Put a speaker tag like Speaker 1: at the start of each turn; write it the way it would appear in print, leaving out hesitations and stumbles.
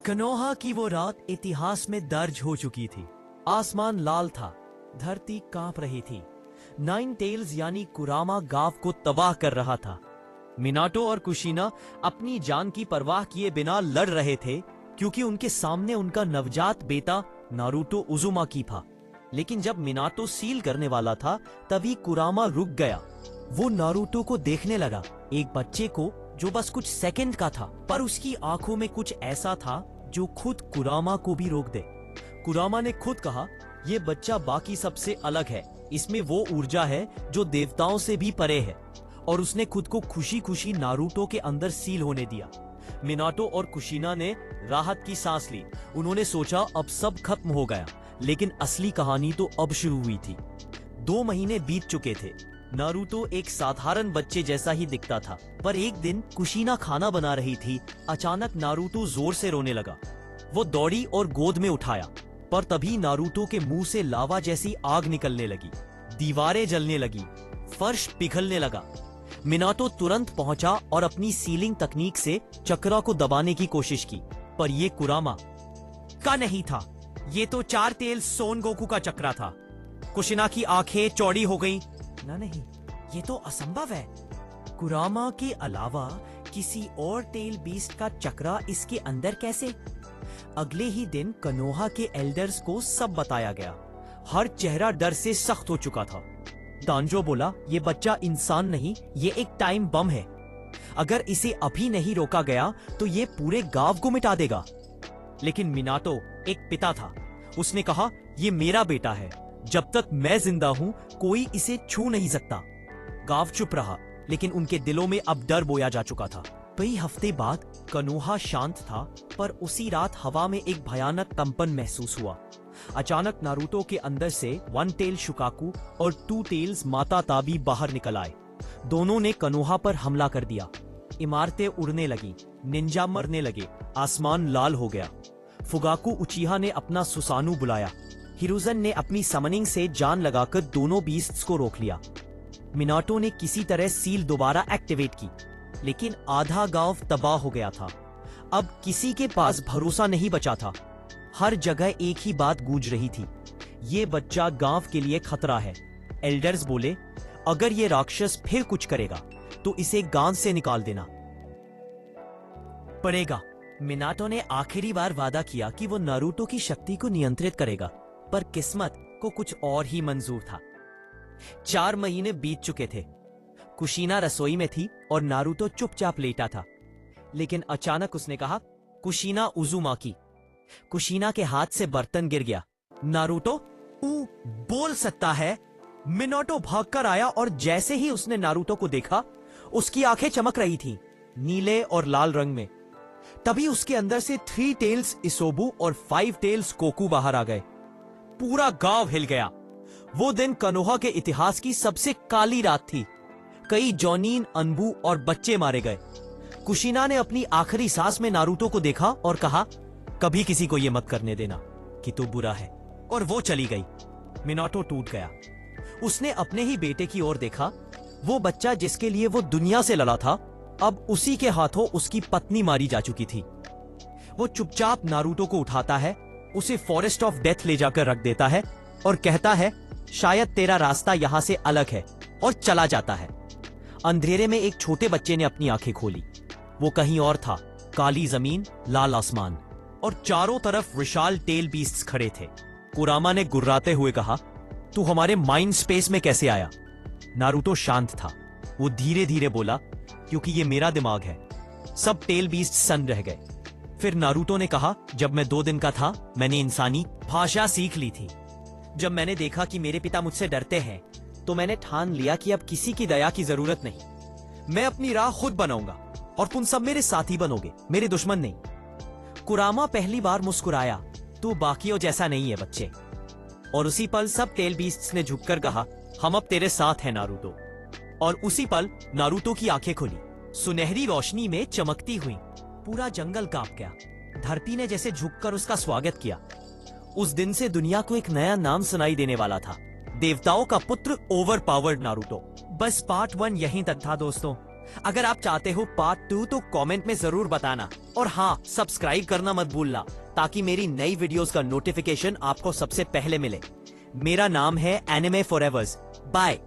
Speaker 1: कनोहा की वो रात इतिहास में दर्ज हो चुकी थी। आसमान लाल था, धरती कांप रही थी। नाइन टेल्स यानी कुरामा गांव को तबाह कर रहा था। मिनाटो और कुशीना अपनी जान की परवाह किए बिना लड़ रहे थे, क्योंकि उनके सामने उनका नवजात बेटा नारुतो उजुमाकी था। लेकिन जब मिनाटो सील करने वाला था, तभी कुरामा रुक गया। वो नारुतो को देखने लगा, एक बच्चे को जो बस कुछ सेकंड का था, पर उसकी आंखों में कुछ ऐसा था जो खुद कुरामा को भी रोक दे। कुरामा ने खुद कहा, ये बच्चा बाकी सबसे अलग है, इसमें वो ऊर्जा है जो देवताओं से भी परे है। और उसने खुद को खुशी खुशी नारुतो के अंदर सील होने दिया। मिनाटो और कुशीना ने राहत की सांस ली। उन्होंने सोचा अब सब खत्म हो गया, लेकिन असली कहानी तो अब शुरू हुई थी। 2 महीने बीत चुके थे। नारुतो एक साधारण बच्चे जैसा ही दिखता था, पर एक दिन कुशीना खाना बना रही थी। अचानक नारुतो जोर से रोने लगा। वो दौड़ी और गोद में उठाया, पर तभी नारुतो के मुंह से लावा जैसी आग निकलने लगी। दीवारें जलने लगी, फर्श पिघलने लगा। मिनाटो तुरंत पहुंचा और अपनी सीलिंग तकनीक से चक्रा को दबाने की कोशिश की, पर यह कुरामा का नहीं था। ये तो 4 तेल सोन गोकू का चक्रा था। कुशीना की आंखें चौड़ी हो गईं। नहीं, ये तो असंभव है। कुरामा के अलावा किसी और टेल बीस्ट का चक्रा इसके अंदर कैसे? अगले ही दिन कनोहा के एल्डर्स को सब बताया गया। हर चेहरा डर से सख्त हो चुका था। तांजो बोला, ये बच्चा इंसान नहीं, ये एक टाइम बम है। अगर इसे अभी नहीं रोका गया तो ये पूरे गांव को मिटा देगा। लेकिन मिनाटो एक पिता था। उसने कहा, ये मेरा बेटा है, जब तक मैं जिंदा हूं कोई इसे छू नहीं सकता। गांव चुप रहा, लेकिन उनके दिलों में अब डर बोया जा चुका था। कई हफ्ते बाद कनोहा शांत था, पर उसी रात हवा में एक भयानक कंपन महसूस हुआ। अचानक नारुतो के अंदर से 1 टेल शुकाकू और 2 टेल्स माता ताबी बाहर निकल आए। दोनों ने कनोहा पर हमला कर दिया। इमारतें उड़ने लगी, निंजा मरने लगे, आसमान लाल हो गया। फुगाकू उचिहा ने अपना सुसानु बुलाया। हिरुजन ने अपनी समनिंग से जान लगाकर दोनों बीस्ट्स को रोक लिया। मिनाटो ने किसी तरह सील दोबारा एक्टिवेट की, लेकिन आधा गांव तबाह हो गया था। अब किसी के पास भरोसा नहीं बचा था। हर जगह एक ही बात गूंज रही थी, ये बच्चा गांव के लिए खतरा है। एल्डर्स बोले, अगर ये राक्षस फिर कुछ करेगा तो इसे गांव से निकाल देना पड़ेगा। मिनाटो ने आखिरी बार वादा किया कि वो नारुतो की शक्ति को नियंत्रित करेगा, पर किस्मत को कुछ और ही मंजूर था। 4 महीने बीत चुके थे। कुशीना रसोई में थी और नारुतो चुपचाप लेटा था। लेकिन अचानक उसने कहा, कुशीना उजुमाकी। कुशीना के हाथ से बर्तन गिर गया। नारुतो बोल सकता है। मिनाटो भागकर आया और जैसे ही उसने नारुतो को देखा, उसकी आंखें चमक रही थीं, नीले और लाल रंग में। तभी उसके अंदर से 3 टेल्स इसोबु और 5 टेल्स कोकू बाहर आ गए। पूरा गांव हिल गया। वो दिन कनोहा के इतिहास की सबसे काली रात थी। कई जॉनीन, अनबू और बच्चे मारे गए। कुशीना ने अपनी आखिरी सांस में नारुतो को देखा और कहा, कभी किसी को यह मत करने देना कि तू बुरा है। और वो चली गई। मिनाटो टूट गया। उसने अपने ही बेटे की ओर देखा। वो बच्चा जिसके लिए वो दुनिया से लड़ा था, अब उसी के हाथों उसकी पत्नी मारी जा चुकी थी। वो चुपचाप नारुतो को उठाता है, उसे फॉरेस्ट ऑफ डेथ ले जाकर रख देता है और कहता है, शायद तेरा रास्ता यहां से अलग है, और चला जाता है। अंधेरे में एक छोटे बच्चे ने अपनी आंखें खोली। वो कहीं और था, काली जमीन, लाल आसमान और चारों तरफ विशाल टेल बीस्ट्स खड़े थे। कुरामा ने गुर्राते हुए कहा, तू हमारे माइंड स्पेस में कैसे आया? नारुतो शांत था। वो धीरे धीरे बोला, क्योंकि ये मेरा दिमाग है। सब टेल बीस्ट सन्न रह गए। फिर नारुतो ने कहा, जब मैं 2 दिन का था, मैंने इंसानी भाषा सीख ली थी। जब मैंने देखा कि मेरे पिता मुझसे डरते हैं, तो मैंने ठान लिया कि अब किसी की दया की जरूरत नहीं। मैं अपनी राह खुद बनाऊंगा और तुम सब मेरे साथी बनोगे, मेरे दुश्मन नहीं। कुरामा पहली बार मुस्कुराया, तू बाकियों जैसा नहीं है बच्चे। और उसी पल सब टेल बीस्ट्स ने झुककर कहा, हम अब तेरे साथ हैं नारुतो। और उसी पल नारुतो की आंखें खुली, सुनहरी रोशनी में चमकती हुई। पूरा जंगल कांप गया। धरती ने जैसे झुककर उसका स्वागत किया। उस दिन से दुनिया को एक नया नाम सुनाई देने वाला था, देवताओं का पुत्र, ओवर पावर्ड नारुतो। बस पार्ट 1 यहीं तक था दोस्तों। अगर आप चाहते हो पार्ट 2 तो कमेंट में जरूर बताना, और हाँ, सब्सक्राइब करना मत भूलना ताकि मेरी नई वीडियोस का नोटिफिकेशन आपको सबसे पहले मिले। मेरा नाम है एनिमे फॉरएवर्स। बाय।